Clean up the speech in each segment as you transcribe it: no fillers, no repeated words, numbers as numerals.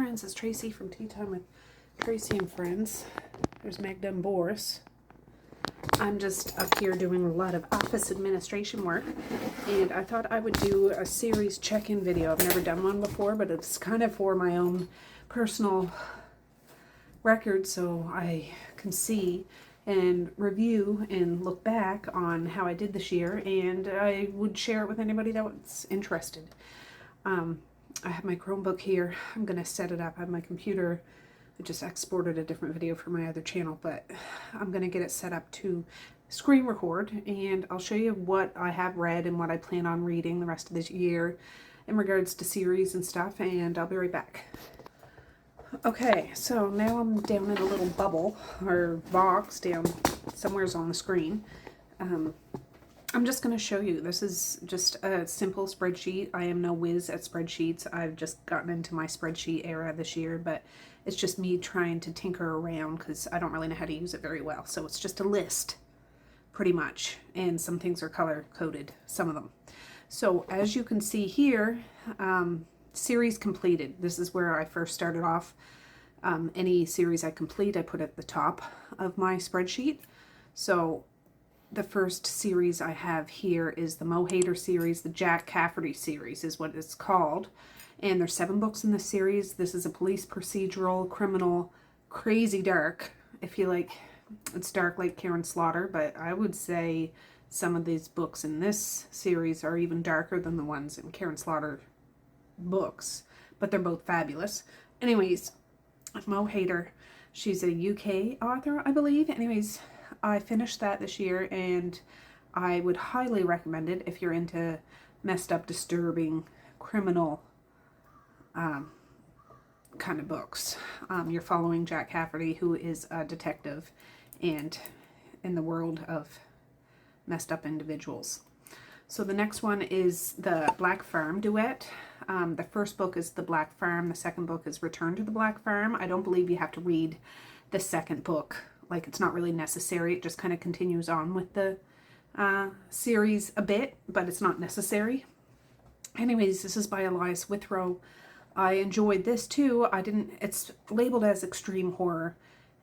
friends, it's Tracey from Tea Time with Tracey and Friends. There's Magda and Boris. I'm just up here doing a lot of office administration work, and I thought I would do a series check-in video. I've never done one before, but it's kind of for my own personal record, so I can see and review and look back on how I did this year, and I would share it with anybody that was interested. I have my Chromebook here. I'm going to set it up. I have my computer. I just exported a different video for my other channel, but I'm going to get it set up to screen record, and I'll show you what I have read and what I plan on reading the rest of this year in regards to series and stuff, and I'll be right back. Okay, so now I'm down in a little bubble or box down somewhere's on the screen. I'm just going to show you. This is just a simple spreadsheet. I am no whiz at spreadsheets. I've just gotten into my spreadsheet era this year, but it's just me trying to tinker around because I don't really know how to use it very well. So it's just a list, pretty much, and some things are color-coded, some of them. So as you can see here, series completed. This is where I first started off. Any series I complete, I put at the top of my spreadsheet. So the first series I have here is the Mo Hader series. The Jack Cafferty series is what it's called. And there's 7 books in this series. This is a police procedural, criminal, crazy dark. I feel like it's dark like Karen Slaughter, but I would say some of these books in this series are even darker than the ones in Karen Slaughter books. But they're both fabulous. Anyways, Mo Hader, she's a UK author, I believe. Anyways, I finished that this year, and I would highly recommend it if you're into messed up, disturbing, criminal kind of books. You're following Jack Cafferty, who is a detective and in the world of messed up individuals. So the next one is the Black Farm duet. The first book is The Black Farm. The second book is Return to the Black Farm. I don't believe you have to read the second book. Like, it's not really necessary. It just kind of continues on with the series a bit, but it's not necessary. Anyways, this is by Elias Withrow. I enjoyed this too. It's labeled as extreme horror,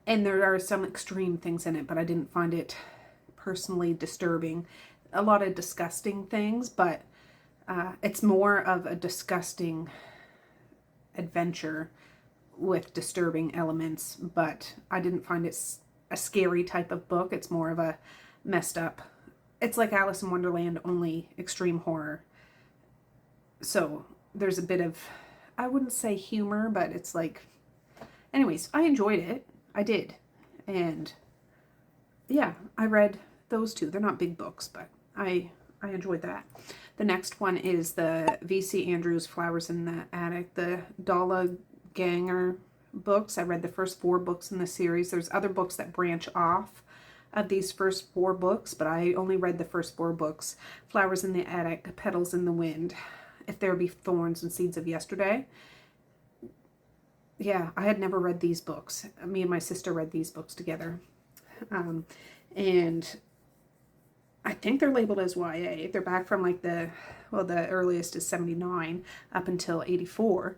and there are some extreme things in it, but I didn't find it personally disturbing. A lot of disgusting things, but it's more of a disgusting adventure with disturbing elements, but I didn't find it a scary type of book. It's more of a messed up. It's like Alice in Wonderland, only extreme horror. So there's a bit of, I wouldn't say humor, but it's like, anyways, I enjoyed it. I did. And yeah, I read those two. They're not big books, but I enjoyed that. The next one is the V.C. Andrews Flowers in the Attic, the Dala Ganger books. I read the first 4 books in the series. There's other books that branch off of these first 4 books, but I only read the first 4 books. Flowers in the Attic, Petals in the Wind, If There Be Thorns and Seeds of Yesterday. Yeah, I had never read these books. Me and my sister read these books together. And I think they're labeled as YA. They're back from like the earliest is 79 up until 84.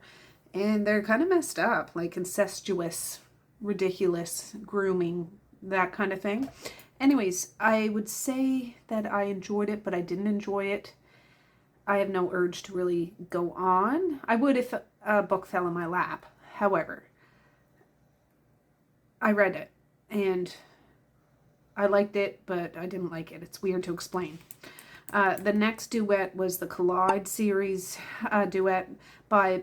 And they're kind of messed up, like incestuous, ridiculous, grooming, that kind of thing. Anyways, I would say that I enjoyed it, but I didn't enjoy it. I have no urge to really go on. I would if a book fell in my lap. However, I read it, and I liked it, but I didn't like it. It's weird to explain. The next duet was the Collide series duet by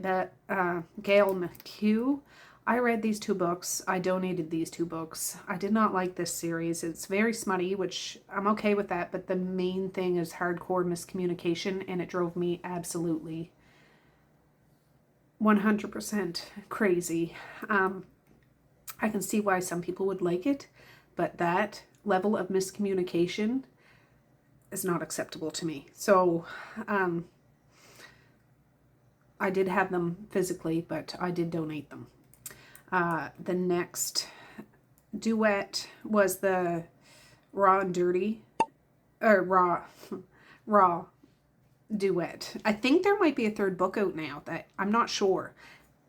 Gail McHugh. I read these 2 books. I donated these 2 books. I did not like this series. It's very smutty, which I'm okay with that, but the main thing is hardcore miscommunication, and it drove me absolutely 100% crazy. I can see why some people would like it, but that level of miscommunication is not acceptable to me. So I did have them physically, but I did donate them. The next duet was the Raw and Dirty, or Raw duet. I think there might be a 3rd book out now that I'm not sure.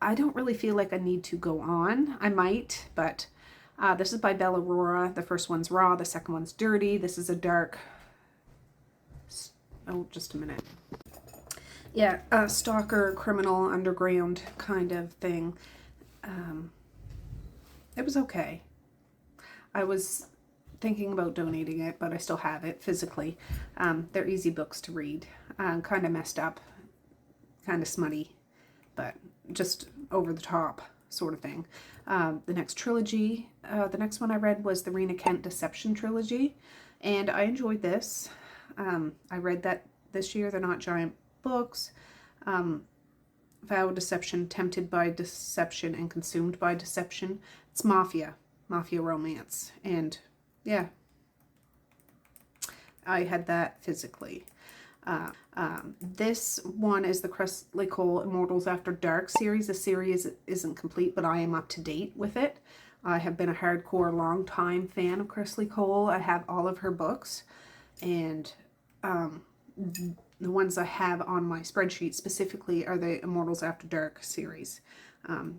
I don't really feel like I need to go on. I might, but this is by Bella Aurora. The first one's raw, the second one's dirty. This is a dark, oh, just a minute. Yeah, a stalker, criminal, underground kind of thing. It was okay. I was thinking about donating it, but I still have it physically. They're easy books to read. Kind of messed up, kind of smutty, but just over the top sort of thing. The next trilogy, the next one I read was the Rena Kent Deception trilogy, and I enjoyed this. I read that this year. They're not giant books. Vow, Deception, Tempted by Deception, and Consumed by Deception. It's mafia romance, and yeah, I had that physically. This one is the Cressley Cole Immortals After Dark series. The series isn't complete, but I am up to date with it. I have been a hardcore, long-time fan of Cressley Cole. I have all of her books, and the ones I have on my spreadsheet specifically are the Immortals After Dark series.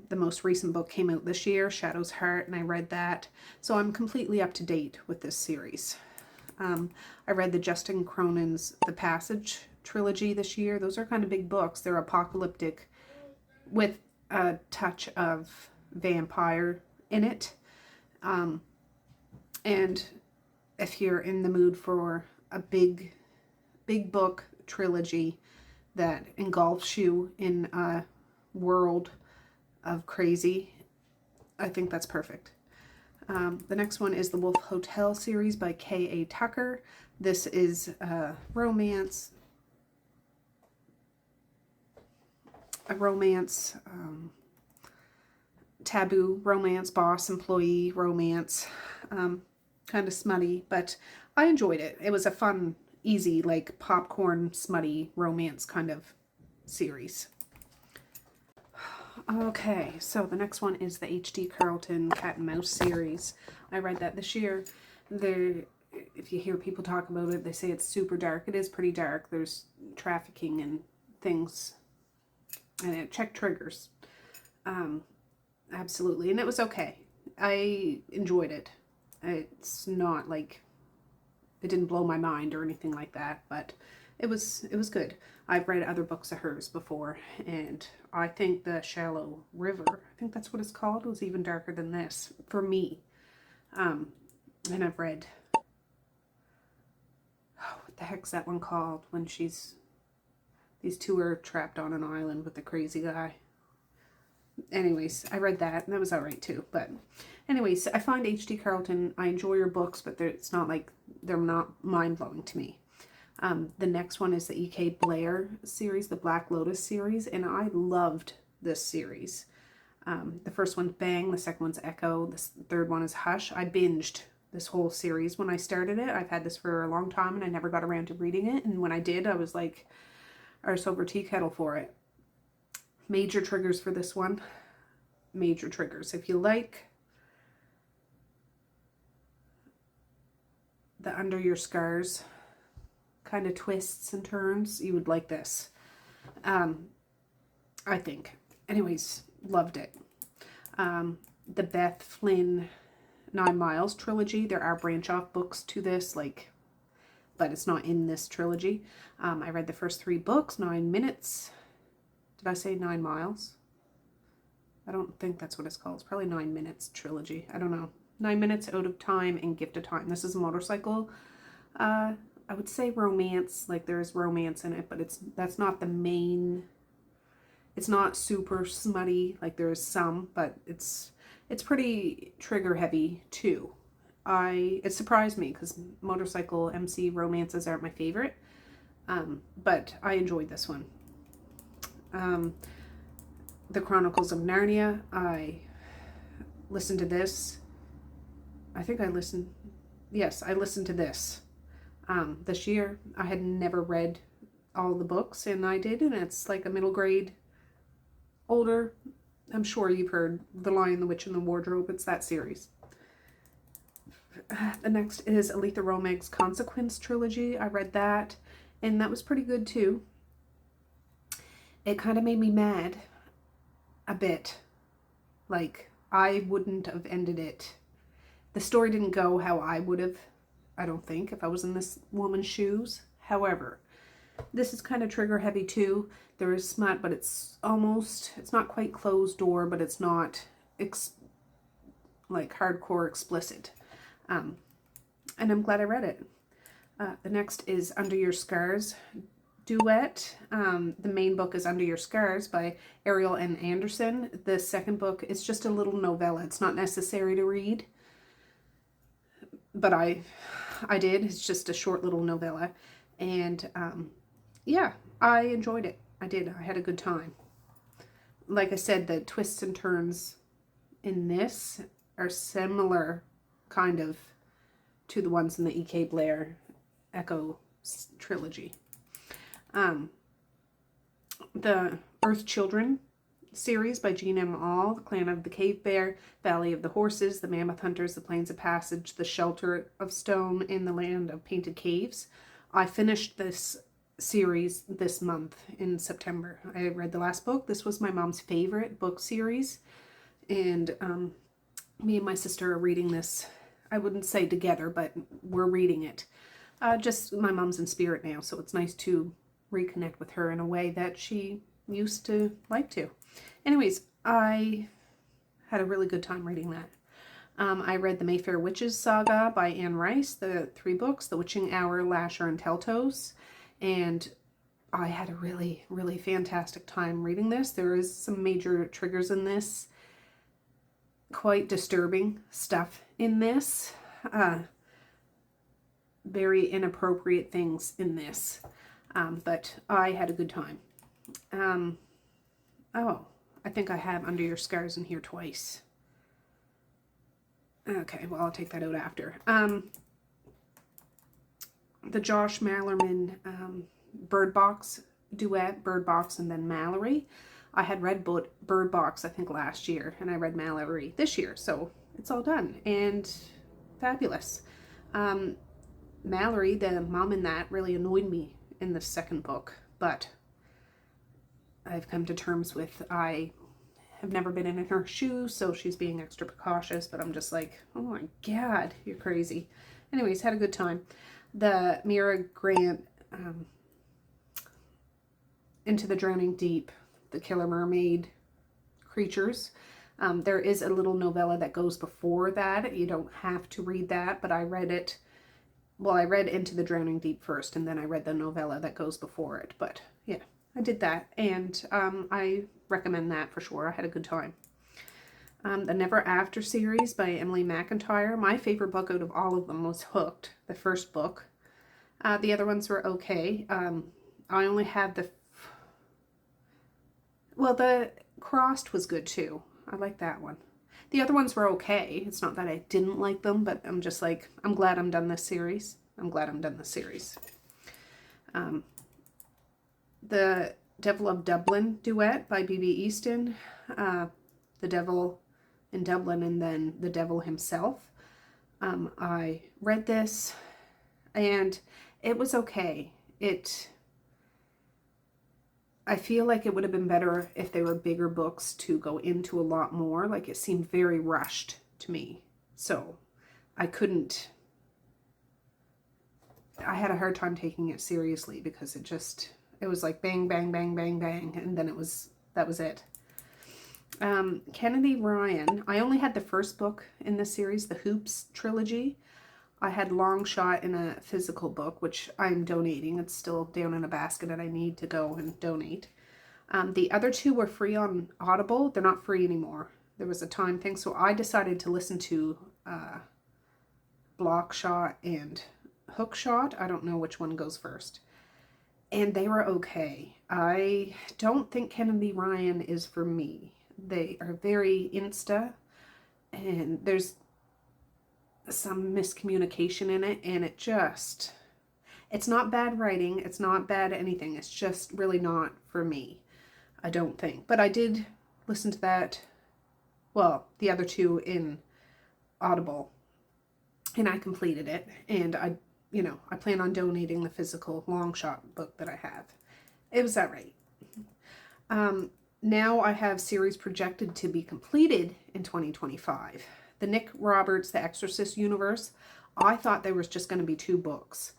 The most recent book came out this year, Shadow's Heart, and I read that. So I'm completely up to date with this series. I read the Justin Cronin's The Passage trilogy this year. Those are kind of big books. They're apocalyptic with a touch of vampire in it. And if you're in the mood for a big book trilogy that engulfs you in a world of crazy, I think that's perfect. The next one is the Wolf Hotel series by K.A. Tucker. This is a romance, taboo romance, boss employee romance, kind of smutty, but I enjoyed it. It was a fun, easy, like popcorn smutty romance kind of series. Okay, so the next one is the H.D. Carlton Cat and Mouse series. I read that this year. If you hear people talk about it, they say it's super dark. It is pretty dark. There's trafficking and things, and it checked triggers. Absolutely, and it was okay. I enjoyed it. It's not like it didn't blow my mind or anything like that, but it was good. I've read other books of hers before, and I think the Shallow River, I think that's what it's called, was even darker than this for me. And I've read, what the heck's that one called, when these two are trapped on an island with the crazy guy. Anyways, I read that, and that was alright too. But anyways, I find H.D. Carlton, I enjoy her books, but it's not like, they're not mind-blowing to me. The next one is the E.K. Blair series, the Black Lotus series, and I loved this series. The first one's Bang, the second one's Echo, the third one is Hush. I binged this whole series when I started it. I've had this for a long time, and I never got around to reading it, and when I did, I was like, arse over tea kettle for it. Major triggers for this one. Major triggers. If you like the under your scars kind of twists and turns, you would like this. I think. Anyways, loved it. The Beth Flynn 9 Miles trilogy. There are branch-off books to this, but it's not in this trilogy. I read the first 3 books, 9 minutes. Did I say 9 miles? I don't think that's what it's called. It's probably 9 minutes trilogy. I don't know. 9 minutes, Out of Time, and Gift of Time. This is a motorcycle, I would say romance. Like, there's romance in it, but that's not the main. It's not super smutty. Like, there's some, but it's pretty trigger heavy too. It surprised me because motorcycle MC romances aren't my favorite. But I enjoyed this one. The Chronicles of Narnia. I listened to this. I listened to this this year. I had never read all the books, and I did, and it's like a middle grade, older. I'm sure you've heard The Lion, the Witch, and the Wardrobe. It's that series. The next is Aletha Romag's Consequence trilogy. I read that, and that was pretty good too. It kind of made me mad a bit. Like, I wouldn't have ended it. The story didn't go how I would have, I don't think, if I was in this woman's shoes. However, this is kind of trigger heavy too. There is smut, but it's not quite closed door, but it's not like hardcore explicit. And I'm glad I read it. The next is Under Your Scars duet. The main book is Under Your Scars by Ariel N. Anderson. The second book is just a little novella. It's not necessary to read, but I did. It's just a short little novella. And yeah, I enjoyed it. I did. I had a good time. Like I said, the twists and turns in this are similar kind of to the ones in the E.K. Blair Echo trilogy. The Earth Children series by Jean M. All, The Clan of the Cave Bear, Valley of the Horses, The Mammoth Hunters, The Plains of Passage, The Shelter of Stone, in the Land of Painted Caves. I finished this series this month in September. I read the last book. This was my mom's favorite book series, and me and my sister are reading this. I wouldn't say together, but we're reading it. Just my mom's in spirit now, so it's nice to reconnect with her in a way that she used to like to. Anyways, I had a really good time reading that. I read the Mayfair Witches saga by Anne Rice, the 3 books, The Witching Hour, Lasher, and Telltales, and I had a really, really fantastic time reading this. There is some major triggers in this, quite disturbing stuff in this, very inappropriate things in this, but I had a good time. Oh, I think I have Under Your Scars in here twice. Okay, well, I'll take that out after. The Josh Mallerman Bird Box duet, Bird Box and then Mallory. I had read Bird Box, I think, last year, and I read Mallory this year, so it's all done, and fabulous. Mallory, the mom in that, really annoyed me in the second book, but I've come to terms with, I have never been in her shoes, so she's being extra precautious, but I'm just like, oh my god, you're crazy. Anyways, had a good time. The Mira Grant Into the Drowning Deep, The Killer Mermaid Creatures. There is a little novella that goes before that. You don't have to read that, but I read it. Well, I read Into the Drowning Deep first, and then I read the novella that goes before it. But yeah, I did that, and I recommend that for sure. I had a good time. The Never After series by Emily McIntyre. My favorite book out of all of them was Hooked, the first book. The other ones were okay. I only had the Crossed was good too. I like that one. The other ones were okay. It's not that I didn't like them, but I'm just like, I'm glad I'm done this series. I'm glad I'm done this series. The Devil of Dublin duet by B.B. Easton. The Devil in Dublin and then The Devil Himself. I read this and it was okay. I feel like it would have been better if they were bigger books to go into a lot more. Like, it seemed very rushed to me. So I had a hard time taking it seriously because it was like bang, bang, bang, bang, bang. And then that was it. Kennedy Ryan. I only had the first book in this series, the Hoops trilogy. I had Long Shot in a physical book, which I'm donating. It's still down in a basket and I need to go and donate. The other 2 were free on Audible. They're not free anymore. There was a time thing, so I decided to listen to Block Shot and Hook Shot. I don't know which one goes first. And they were okay. I don't think Kennedy Ryan is for me. They are very Insta, and there's some miscommunication in it, and it's not bad writing, it's not bad anything, it's just really not for me, I don't think. But I did listen to that, well, the other 2 in Audible, and I completed it, and I plan on donating the physical Long Shot book that I have. It was that right. Now I have series projected to be completed in 2025. The Nick Roberts, The Exorcist universe, I thought there was just going to be 2 books.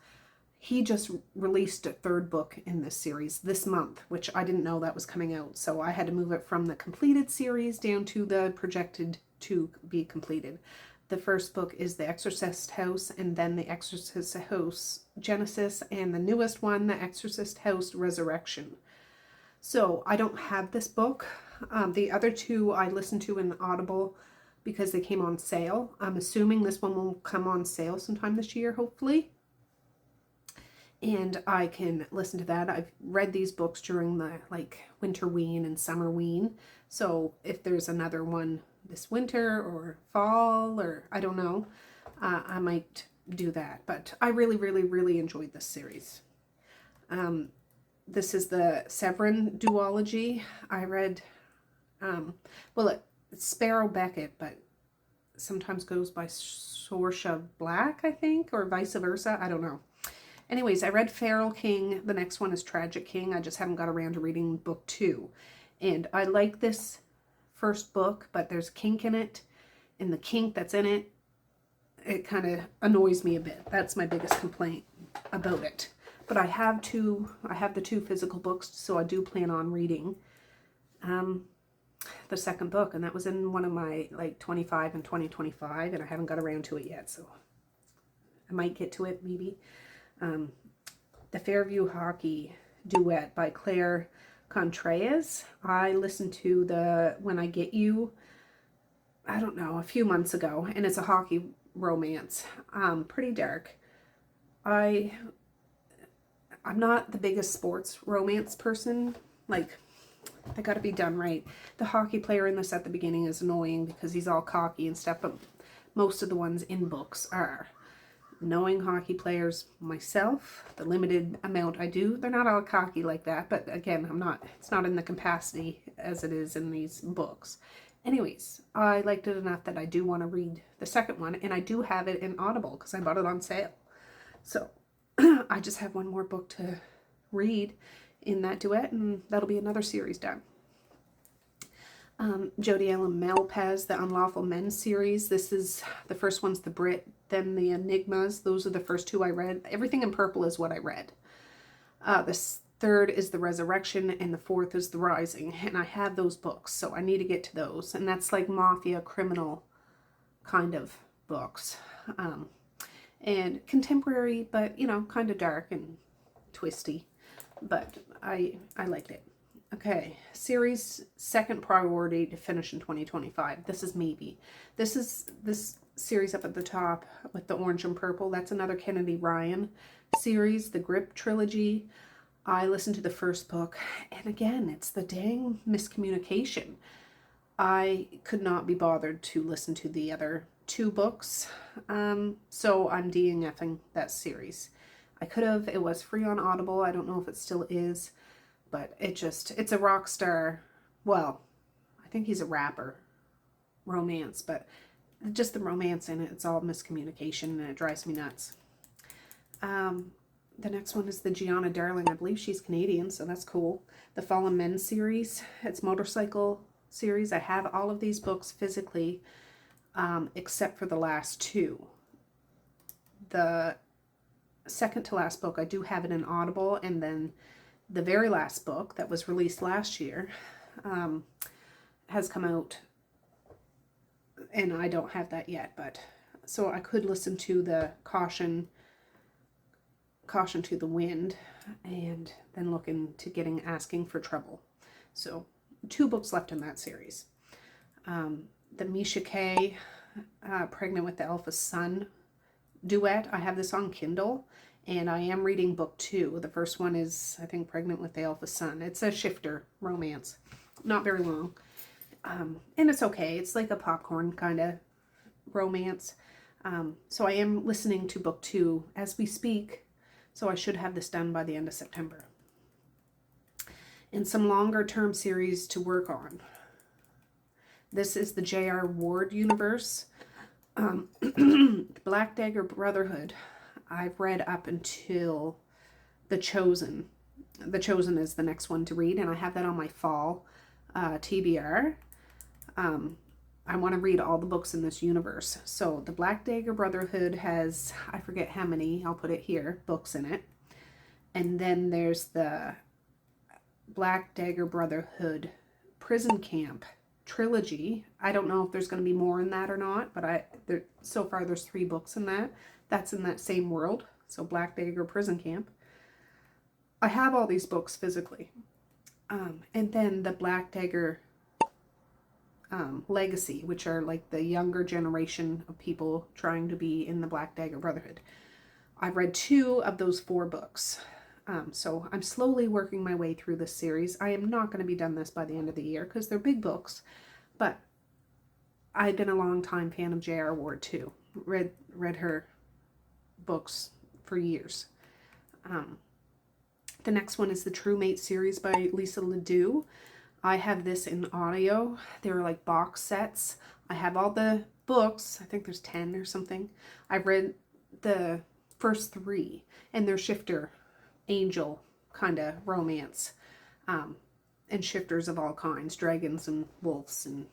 He just released a 3rd book in this series this month, which I didn't know that was coming out. So I had to move it from the completed series down to the projected to be completed. The first book is The Exorcist House, and then The Exorcist House Genesis, and the newest one, The Exorcist House Resurrection. So I don't have this book. The other 2 I listened to in Audible because they came on sale. I'm assuming this one will come on sale sometime this year, hopefully. And I can listen to that. I've read these books during the winterween and summerween. So if there's another one this winter or fall, or I don't know, I might do that. But I really, really, really enjoyed this series. This is the Severin duology. I read, it's Sparrow Beckett, but sometimes goes by Scotia Black, I think, or vice versa. I don't know. Anyways, I read Feral King. The next one is Tragic King. I just haven't got around to reading book 2. And I like this first book, but there's kink in it. And the kink that's in it, it kind of annoys me a bit. That's my biggest complaint about it. But I have the 2 physical books, so I do plan on reading the second book. And that was in one of my 25 and 2025, and I haven't got around to it yet. So I might get to it maybe. The Fairview Hockey Duet by Claire Contreras. I listened to the When I Get You, I don't know, a few months ago, and it's a hockey romance. Pretty dark. I'm not the biggest sports romance person. They gotta be done right. The hockey player in this at the beginning is annoying because he's all cocky and stuff, but most of the ones in books are. Knowing hockey players myself, the limited amount I do, they're not all cocky like that, but again, it's not in the capacity as it is in these books. Anyways, I liked it enough that I do want to read the second one, and I do have it in Audible because I bought it on sale. So I just have one more book to read in that duet, and that'll be another series done. Jodi Ellen Malpez, the Unlawful Men series. This is, the first one's The Brit, then The Enigmas. Those are the first 2 I read. Everything in purple is what I read. The 3rd is The Resurrection, and the 4th is The Rising. And I have those books, so I need to get to those. And that's like mafia, criminal kind of books. And contemporary, but, kind of dark and twisty. But I liked it. Okay, series second priority to finish in 2025. This is Maybe. This series up at the top with the orange and purple. That's another Kennedy Ryan series, the Grip trilogy. I listened to the first book, and again, it's the dang miscommunication. I could not be bothered to listen to the other 2 books, so I'm DNFing that series. I could have. It was free on Audible. I don't know if it still is. But it's a rock star, well, I think he's a rapper, romance, but just the romance in it, it's all miscommunication, and it drives me nuts. The next one is the Gianna Darling. I believe she's Canadian, so that's cool. The Fallen Men series, it's motorcycle series. I have all of these books physically, except for the last 2. The second to last book, I do have it in Audible, and then the very last book that was released last year has come out, and I don't have that yet, but so I could listen to the Caution to the Wind, and then look into getting Asking for Trouble. So 2 books left in that series. The Misha K, Pregnant with the Alpha Sun duet. I have this on Kindle. And I am reading book 2. The first one is, I think, Pregnant with the Alpha Sun. It's a shifter romance. Not very long. And it's okay. It's like a popcorn kind of romance. So I am listening to book 2 as we speak. So I should have this done by the end of September. And some longer term series to work on. This is the J.R. Ward universe. Black Dagger Brotherhood. I've read up until The Chosen. The Chosen is the next one to read, and I have that on my fall TBR. I want to read all the books in this universe. So the Black Dagger Brotherhood has, I forget how many, I'll put it here, books in it. And then there's the Black Dagger Brotherhood Prison Camp trilogy. I don't know if there's going to be more in that or not, but so far there's 3 books in that. That's in that same world. So Black Dagger Prison Camp. I have all these books physically. And then the Black Dagger Legacy, which are like the younger generation of people trying to be in the Black Dagger Brotherhood. I've read 2 of those 4 books. So I'm slowly working my way through this series. I am not going to be done this by the end of the year because they're big books, but I've been a long time fan of J.R. Ward too. Read her books for years. The next one is the True Mate series by Lisa Ledoux. I have this in audio. They're like box sets. I have all the books. I think there's 10 or something. I've read the first 3, and they're shifter, angel kind of romance, and shifters of all kinds, dragons and wolves and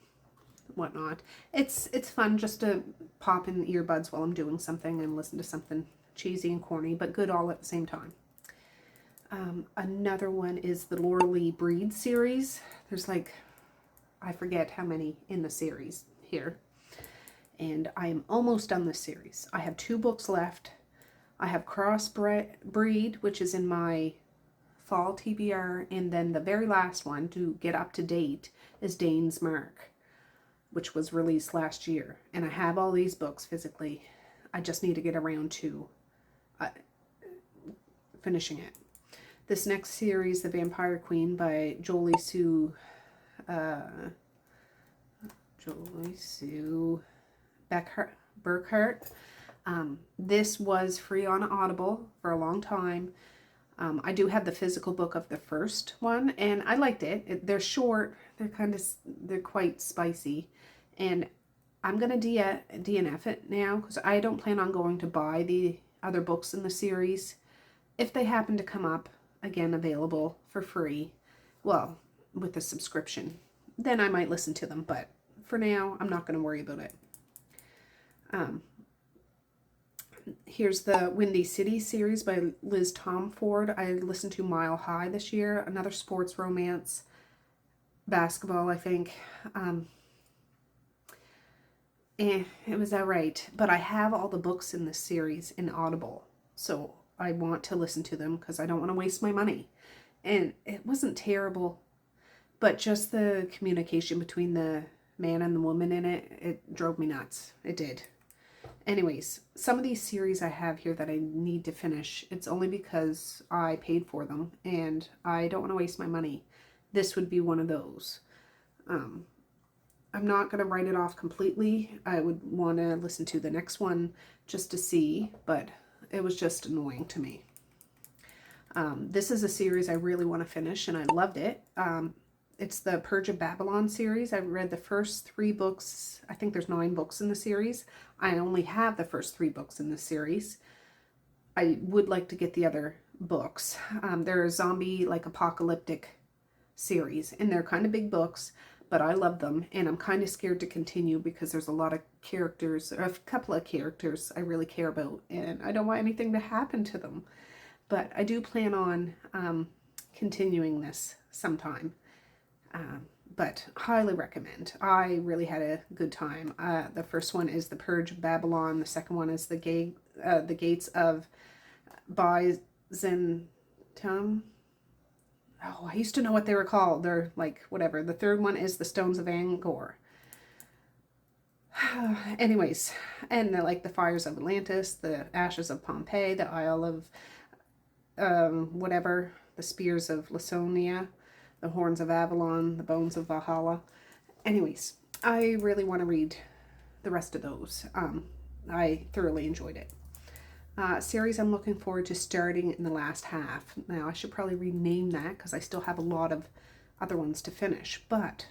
whatnot. It's fun just to pop in earbuds while I'm doing something and listen to something cheesy and corny, but good all at the same time. Another one is the Laura Lee Breed series. There's like, I forget how many in the series here. And I am almost done this series. I have 2 books left. I have Crossbreed, which is in my fall TBR. And then the very last one to get up to date is Dane's Mark, which was released last year. And I have all these books physically. I just need to get around to finishing it. This next series, The Vampire Queen by Jolie Sue Burkhart. This was free on Audible for a long time. I do have the physical book of the first one, and I liked it. They're short. They're quite spicy, and I'm gonna DNF it now because I don't plan on going to buy the other books in the series. If they happen to come up, again, available for free, well, with a subscription, then I might listen to them, but for now, I'm not going to worry about it. Here's the Windy City series by Liz Tomford. I listened to Mile High this year, another sports romance, basketball, I think. It was alright, but I have all the books in this series in Audible, so I want to listen to them because I don't want to waste my money. And it wasn't terrible, but just the communication between the man and the woman in it drove me nuts. It did. Anyways, some of these series I have here that I need to finish, it's only because I paid for them and I don't want to waste my money. This would be one of those. I'm not going to write it off completely. I would want to listen to the next one just to see, but it was just annoying to me. This is a series I really want to finish, and I loved it. It's the Purge of Babylon series. I read the first 3 books. I think there's 9 books in the series. I only have the first 3 books in the series. I would like to get the other books. They're a zombie, like, apocalyptic series, and they're kind of big books, but I love them, and I'm kind of scared to continue because there's a lot of characters, or a couple of characters I really care about, and I don't want anything to happen to them. But I do plan on continuing this sometime. But highly recommend. I really had a good time. The first one is The Purge of Babylon. The second one is The Gates of Byzantium. Oh, I used to know what they were called. They're like, whatever. The third one is The Stones of Angkor. Anyways, and they're like The Fires of Atlantis, The Ashes of Pompeii, The Isle of whatever, The Spears of Laconia, The Horns of Avalon, The Bones of Valhalla. Anyways, I really want to read the rest of those. I thoroughly enjoyed it. Series I'm looking forward to starting in the last half. Now, I should probably rename that because I still have a lot of other ones to finish. But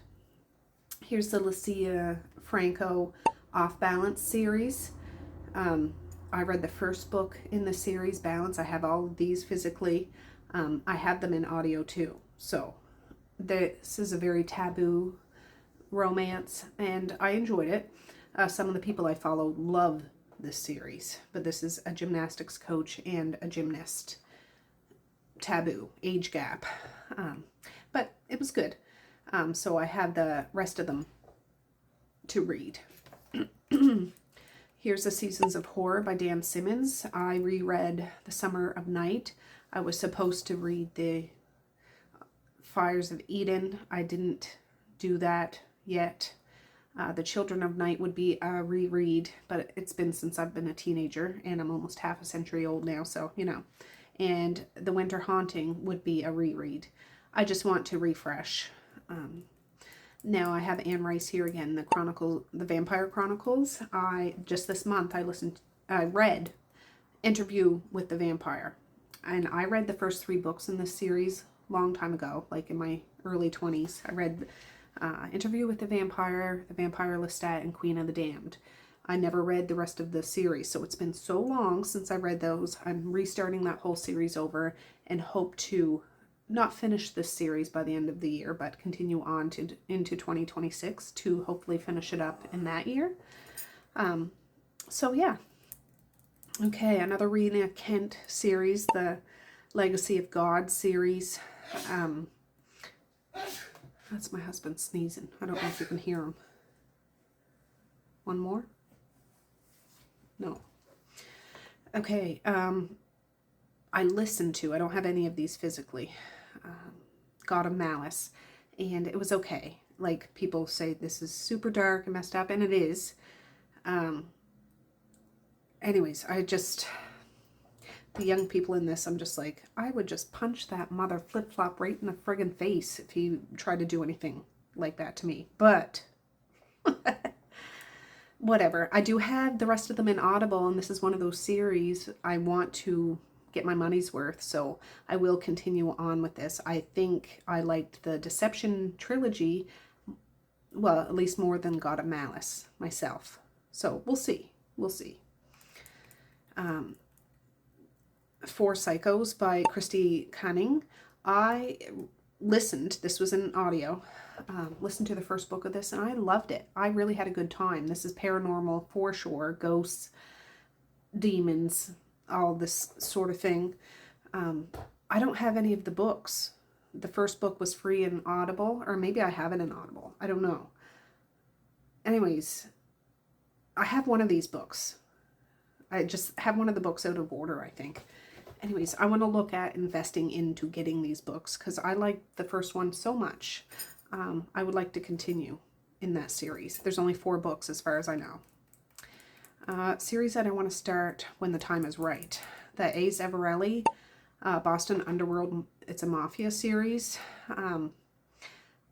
here's the Lucia Franco Off Balance series. I read the first book in the series, Balance. I have all of these physically. I have them in audio too. So this is a very taboo romance, and I enjoyed it. Some of the people I follow love this series, but this is a gymnastics coach and a gymnast. Taboo, age gap. But it was good. So I have the rest of them to read. Here's the Seasons of Horror by Dan Simmons. I reread The Summer of Night. I was supposed to read the Fires of Eden. I didn't do that yet. The Children of Night would be a reread, but it's been since I've been a teenager, and I'm almost half a century old now, so, you know. And The Winter Haunting would be a reread. I just want to refresh. Now I have Anne Rice here again, the Vampire Chronicles. Just this month I read Interview with the Vampire, and I read the first 3 books in this series long time ago, like in my early 20s. I read Interview with the Vampire, Lestat, and Queen of the Damned. I never read the rest of the series, so it's been so long since I read those. I'm restarting that whole series over and hope to not finish this series by the end of the year, but continue on into 2026 to hopefully finish it up in that year. So yeah. Okay, another Rena Kent series, the Legacy of God series. That's my husband sneezing. I don't know if you can hear him. One more? No. Okay, I listened to, I don't have any of these physically, God of Malice, and it was okay. Like, people say this is super dark and messed up, and it is. Anyways, the young people in this, I'm just like, I would just punch that mother flip-flop right in the friggin' face if he tried to do anything like that to me. But whatever. I do have the rest of them in Audible, and this is one of those series I want to get my money's worth, so I will continue on with this. I think I liked the Deception trilogy, well, at least more than God of Malice myself. So we'll see. We'll see. Four Psychos by Christy Cunning. I listened, this was in audio, listened to the first book of this, and I loved it. I really had a good time. This is paranormal for sure, ghosts, demons, all this sort of thing. I don't have any of the books. The first book was free in Audible, or maybe I have it in Audible. I don't know. Anyways, I have one of these books. I just have one of the books out of order, I think. Anyways, I want to look at investing into getting these books because I like the first one so much. I would like to continue in that series. There's only 4 books as far as I know. Series that I want to start when the time is right. The A. Zavarelli, Boston Underworld, it's a mafia series.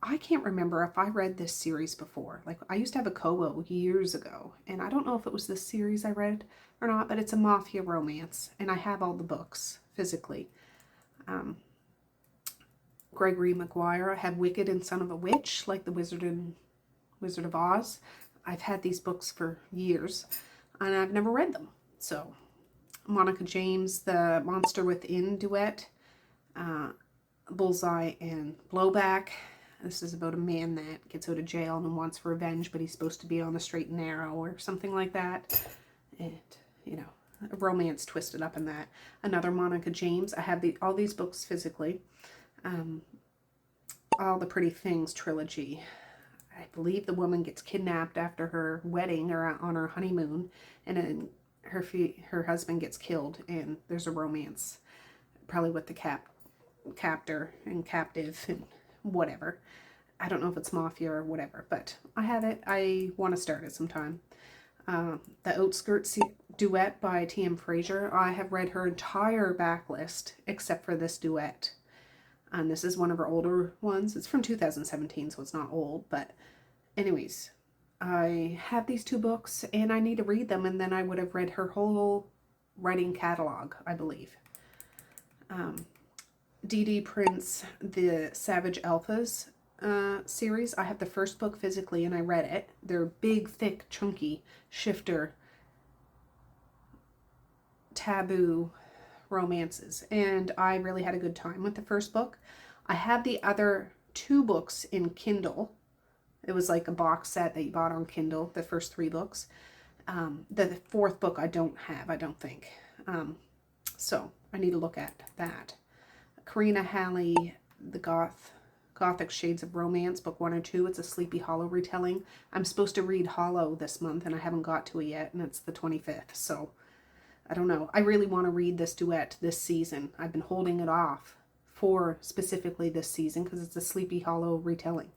I can't remember if I read this series before. Like, I used to have a Kobo years ago, and I don't know if it was this series I read or not, but it's a mafia romance, and I have all the books physically. Gregory Maguire, I have Wicked and Son of a Witch, like the Wizard of Oz. I've had these books for years, and I've never read them. So, Monica James, the Monster Within duet, Bullseye and Blowback. This is about a man that gets out of jail and wants revenge, but he's supposed to be on the straight and narrow or something like that. And, you know, a romance twisted up in that. Another Monica James. I have all these books physically. All the Pretty Things trilogy. I believe the woman gets kidnapped after her wedding or on her honeymoon, and then her husband gets killed, and there's a romance, probably with the captor and captive and whatever. I don't know if it's mafia or whatever, but I have it. I want to start it sometime. The Outskirts duet by T.M. Fraser. I have read her entire backlist except for this duet. And this is one of her older ones. It's from 2017, so it's not old. But anyways, I have these 2 books, and I need to read them, and then I would have read her whole writing catalog, I believe. D.D. Prince, the Savage Alphas series. I have the first book physically, and I read it. They're big, thick, chunky, shifter, taboo romances, and I really had a good time with the first book. I have the other 2 books in Kindle. It was like a box set that you bought on Kindle, the first 3 books. The 4th book I don't have, I don't think. So I need to look at that. Karina Halley, The Gothic Shades of Romance, book 1 or 2. It's a Sleepy Hollow retelling. I'm supposed to read Hollow this month, and I haven't got to it yet, and it's the 25th. So I don't know. I really want to read this duet this season. I've been holding it off for specifically this season because it's a Sleepy Hollow retelling.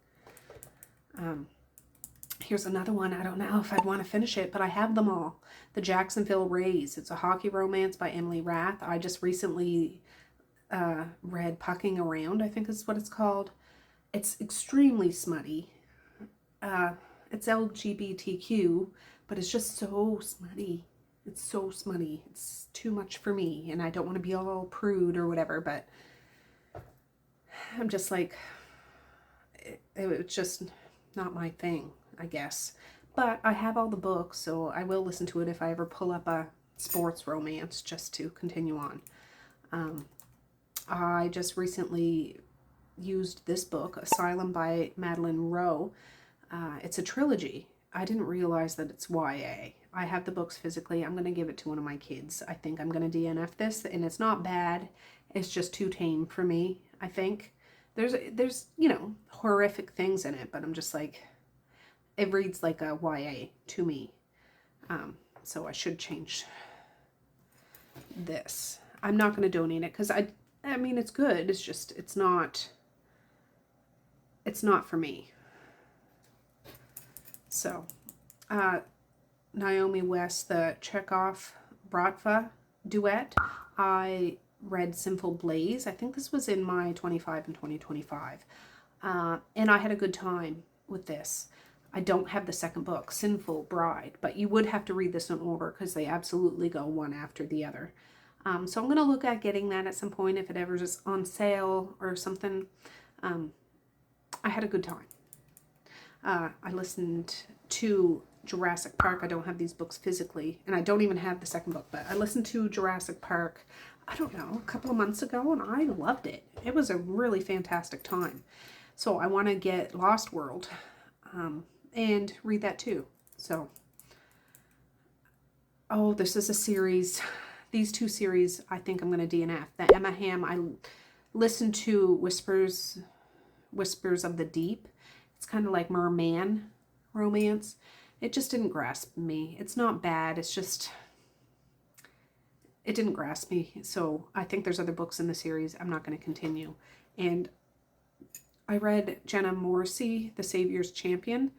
Here's another one. I don't know if I'd want to finish it, but I have them all. The Jacksonville Rays. It's a hockey romance by Emily Rath. I just recently read Pucking Around, I think is what it's called. It's extremely smutty. It's LGBTQ, but it's just so smutty. It's so smutty. It's too much for me, and I don't want to be all prude or whatever, but I'm just like, it's just not my thing, I guess. But I have all the books, so I will listen to it if I ever pull up a sports romance just to continue on. I just recently used this book, Asylum by Madeline Rowe. It's a trilogy. I didn't realize that it's YA. I have the books physically. I'm going to give it to one of my kids. I think I'm going to DNF this, and it's not bad. It's just too tame for me, I think. There's you know, horrific things in it, but I'm just like, it reads like a YA to me. So I should change this. I'm not going to donate it because I mean, it's good. It's just, it's not for me. So, Naomi West, the Chekhov Bratva duet. I read Sinful Blaze. I think this was in my 25 and 2025. And I had a good time with this. I don't have the second book, Sinful Bride, but you would have to read this in order because they absolutely go one after the other. So I'm going to look at getting that at some point if it ever is on sale or something. I had a good time. I listened to Jurassic Park. I don't have these books physically, and I don't even have the second book, but I listened to Jurassic Park, I don't know, a couple of months ago, and I loved it. It was a really fantastic time. So I want to get Lost World and read that too. So, oh, this is a series. These 2 series, I think I'm going to DNF. The Emma Ham, I listened to Whispers of the Deep. It's kind of like merman romance. It just didn't grasp me. It's not bad. It's just, it didn't grasp me. So I think there's other books in the series. I'm not going to continue. And I read Jenna Morrissey, The Savior's Champion.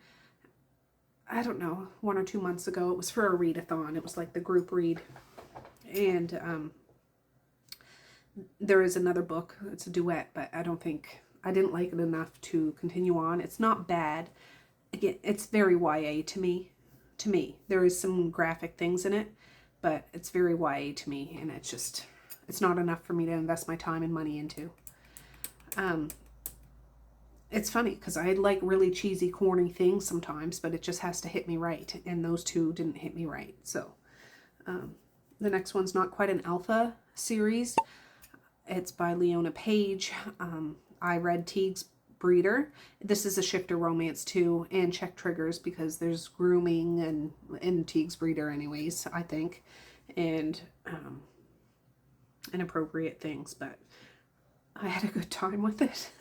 I don't know, 1 or 2 months ago. It was for a readathon. It was like the group read. And there is another book. It's a duet, but I didn't like it enough to continue on. It's not bad. Again, it's very YA to me. There is some graphic things in it, but it's very YA to me, and it's not enough for me to invest my time and money into. It's funny because I like really cheesy, corny things sometimes, but it just has to hit me right, and those 2 didn't hit me right. So the next one's not quite an alpha series. It's by Leona Page. I read Teague's Breeder. This is a shifter romance too, and check triggers because there's grooming and in Teague's Breeder anyways, I think, and inappropriate things, but I had a good time with it.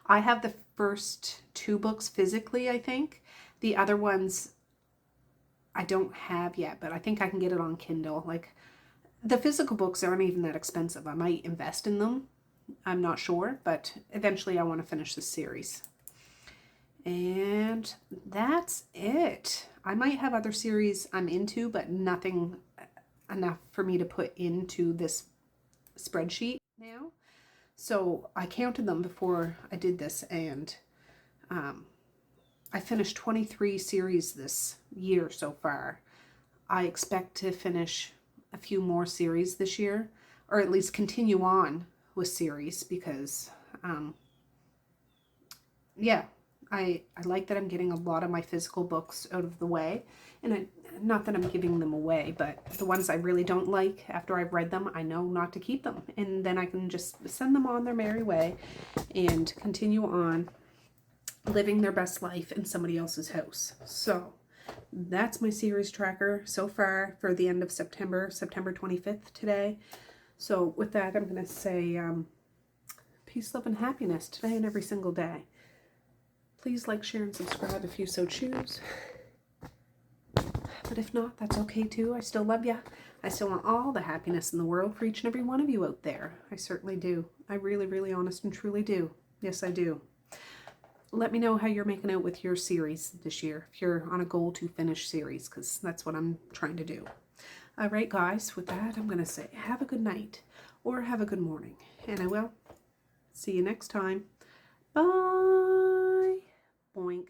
I have the first 2 books physically, I think. The other ones I don't have yet, but I think I can get it on Kindle. Like, the physical books aren't even that expensive. I might invest in them. I'm not sure, but eventually I want to finish this series. And that's it. I might have other series I'm into, but nothing enough for me to put into this spreadsheet now. So I counted them before I did this, and I finished 23 series this year so far. I expect to finish a few more series this year, or at least continue on with series, because yeah, I like that I'm getting a lot of my physical books out of the way, and not that I'm giving them away, but the ones I really don't like, after I've read them, I know not to keep them. And then I can just send them on their merry way and continue on living their best life in somebody else's house. So that's my series tracker so far for the end of September, September 25th today. So with that, I'm going to say peace, love, and happiness today and every single day. Please like, share, and subscribe if you so choose. But if not, that's okay too. I still love you. I still want all the happiness in the world for each and every one of you out there. I certainly do. I really, really honest and truly do. Yes, I do. Let me know how you're making out with your series this year, if you're on a goal to finish series, because that's what I'm trying to do. All right, guys, with that, I'm going to say have a good night or have a good morning. And I will see you next time. Bye. Boink.